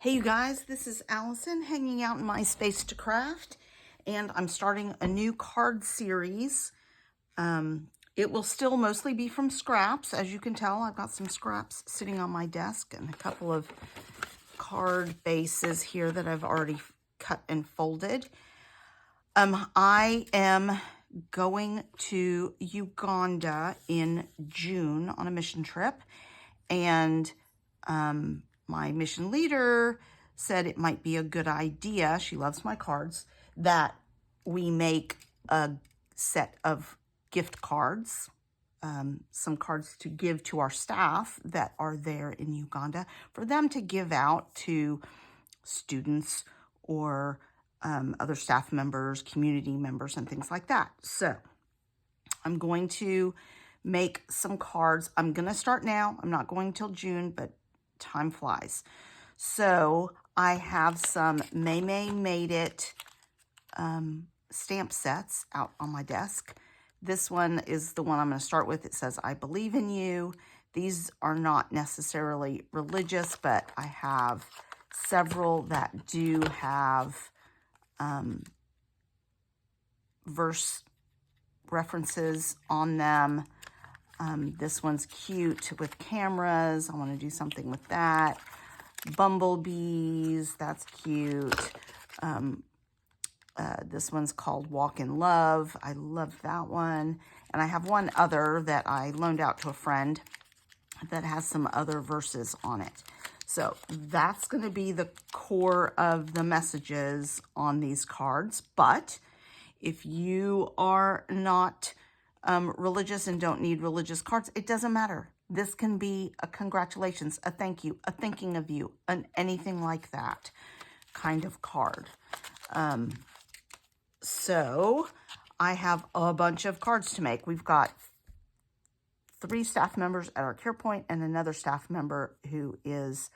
Hey you guys, this is Allison hanging out in my space to craft, and I'm starting a new card series. It will still mostly be from scraps. As you can tell, I've got some scraps sitting on my desk and a couple of card bases here that I've already cut and folded. I am going to Uganda in June on a mission trip, and my mission leader said it might be a good idea, she loves my cards, that we make a set of gift cards, some cards to give to our staff that are there in Uganda for them to give out to students or other staff members, community members, and things like that. So I'm going to make some cards. I'm going to start now. I'm not going till June, but time flies. So I have some May Made It stamp sets out on my desk. This one is the one I'm going to start with. It says, I believe in you. These are not necessarily religious, but I have several that do have verse references on them. This one's cute with cameras. I want to do something with that. Bumblebees, that's cute. This one's called Walk in Love. I love that one. And I have one other that I loaned out to a friend that has some other verses on it. So that's going to be the core of the messages on these cards. But if you are not religious and don't need religious cards, it doesn't matter. This can be a congratulations, a thank you, a thinking of you, anything like that kind of card. So I have a bunch of cards to make. We've got 3 staff members at our care point and another staff member who is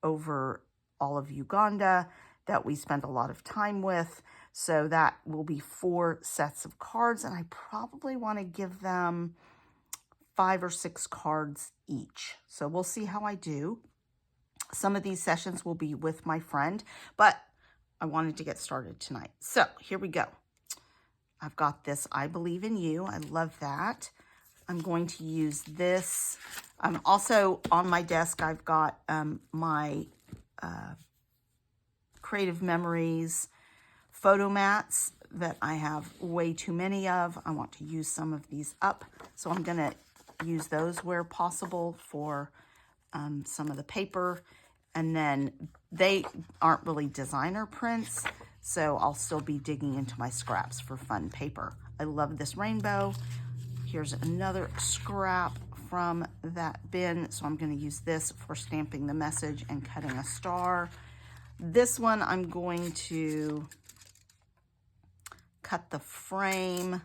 over all of Uganda that we spend a lot of time with. So that will be 4 sets of cards, and I probably want to give them 5 or 6 cards each. So we'll see how I do. Some of these sessions will be with my friend, but I wanted to get started tonight. So here we go. I've got this I Believe in You. I love that. I'm going to use this. Also on my desk, I've got my Creative Memories photo mats that I have way too many of. I want to use some of these up, so I'm going to use those where possible for some of the paper. And then they aren't really designer prints, so I'll still be digging into my scraps for fun paper. I love this rainbow. Here's another scrap from that bin, so I'm going to use this for stamping the message and cutting a star. This one I'm going to cut the frame.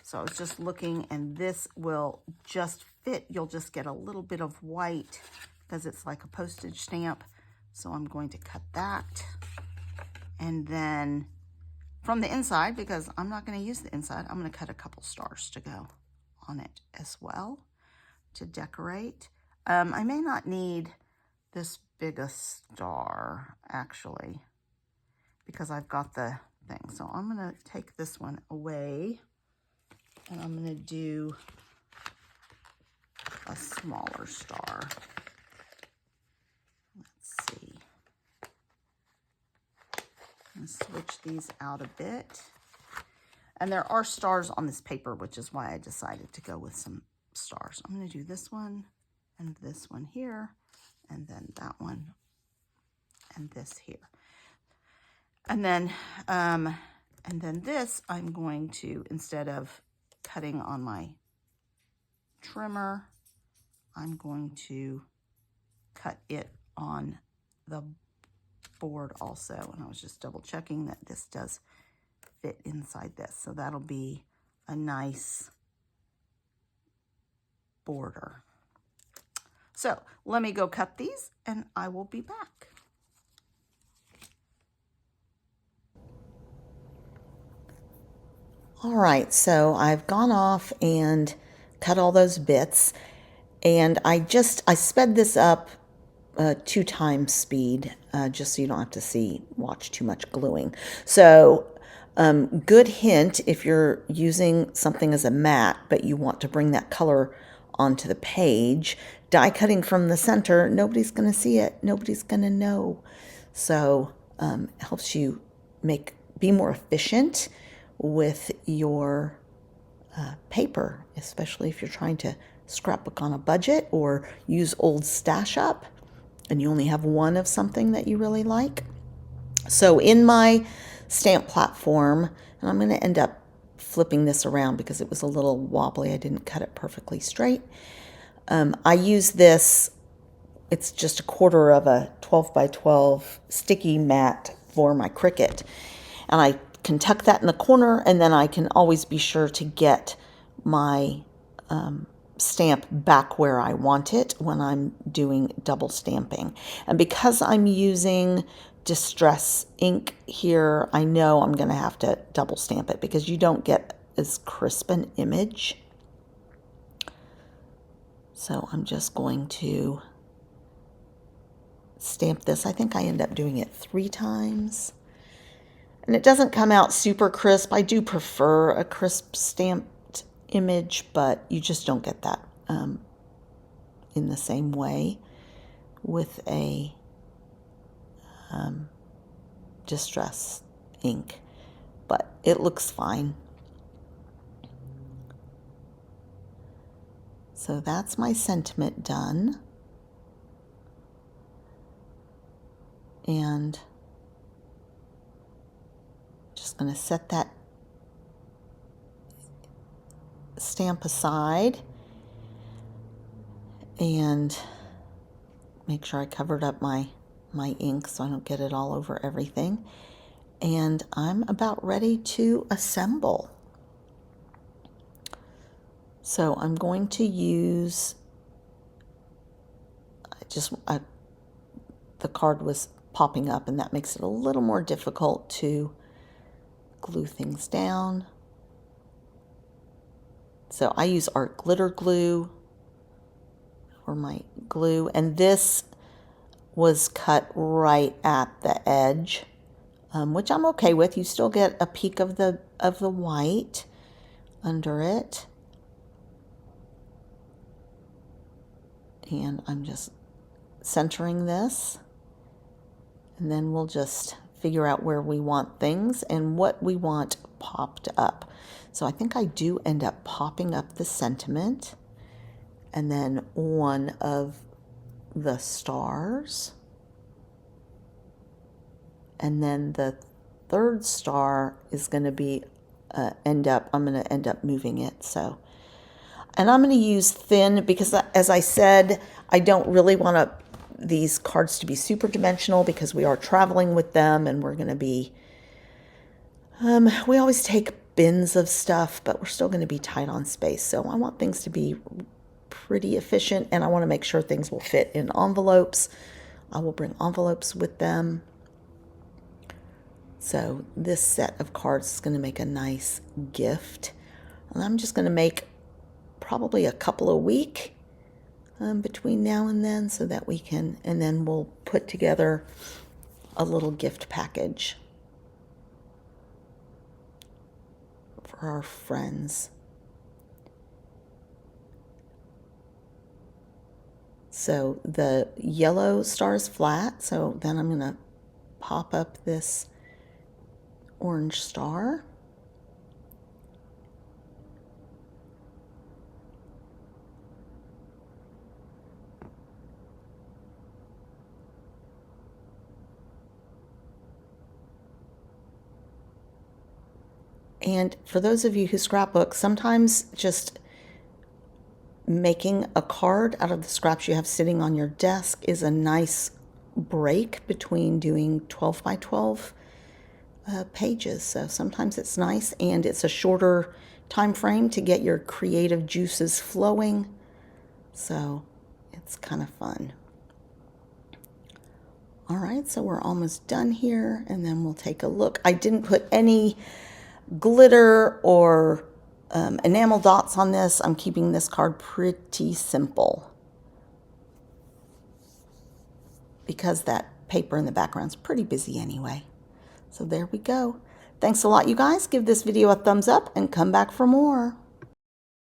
So I was just looking, and this will just fit. You'll just get a little bit of white because it's like a postage stamp. So I'm going to cut that. And then from the inside, because I'm not going to use the inside, I'm going to cut a couple stars to go on it as well to decorate. I may not need this big a star, actually, because I've got the thing. So I'm going to take this one away, and I'm going to do a smaller star. Let's see. I'm going to switch these out a bit. And there are stars on this paper, which is why I decided to go with some stars. I'm going to do this one and this one here, and then that one and this here. And then this, I'm going to, instead of cutting on my trimmer, I'm going to cut it on the board also. And I was just double checking that this does fit inside this. So that'll be a nice border. So let me go cut these, and I will be back. All right, so I've gone off and cut all those bits, and I sped this up 2 times speed, just so you don't have to watch too much gluing. So good hint if you're using something as a mat, but you want to bring that color onto the page. Die cutting from the center, nobody's going to see it. Nobody's going to know. So it helps you be more efficient with your paper, especially if you're trying to scrapbook on a budget or use old stash up and you only have one of something that you really like. So in my stamp platform, and I'm going to end up flipping this around because it was a little wobbly. I didn't cut it perfectly straight. I use this, it's just a quarter of a 12 by 12 sticky mat for my Cricut. And I can tuck that in the corner, and then I can always be sure to get my stamp back where I want it when I'm doing double stamping. And because I'm using distress ink here, I know I'm going to have to double stamp it because you don't get as crisp an image. So I'm just going to stamp this. I think I end up doing it 3 times. And it doesn't come out super crisp. I do prefer a crisp stamped image, but you just don't get that in the same way with a distress ink. But it looks fine. So that's my sentiment done. And just going to set that stamp aside and make sure I covered up my ink so I don't get it all over everything. And I'm about ready to assemble. So I'm going to use, the card was popping up and that makes it a little more difficult to glue things down. So I use art glitter glue for my glue, and this was cut right at the edge, which I'm okay with. You still get a peek of the white under it. And I'm just centering this, and then we'll just figure out where we want things and what we want popped up. So I think I do end up popping up the sentiment and then one of the stars. And then the third star is going to be I'm going to end up moving it. So, and I'm going to use thin because, as I said, I don't really want these cards to be super dimensional because we are traveling with them and we're going to be, we always take bins of stuff, but we're still going to be tight on space. So I want things to be pretty efficient, and I want to make sure things will fit in envelopes. I will bring envelopes with them. So this set of cards is going to make a nice gift. And I'm just going to make probably a couple a week between now and then so that we can, and then we'll put together a little gift package for our friends. So the yellow star is flat, so then I'm going to pop up this orange star. And for those of you who scrapbook, sometimes just making a card out of the scraps you have sitting on your desk is a nice break between doing 12 by 12 pages. So sometimes it's nice, and it's a shorter time frame to get your creative juices flowing. So it's kind of fun. All right, so we're almost done here, and then we'll take a look. I didn't put any glitter or enamel dots on this. I'm keeping this card pretty simple. because that paper in the background's pretty busy anyway. So there we go. Thanks a lot, you guys. Give this video a thumbs up and come back for more.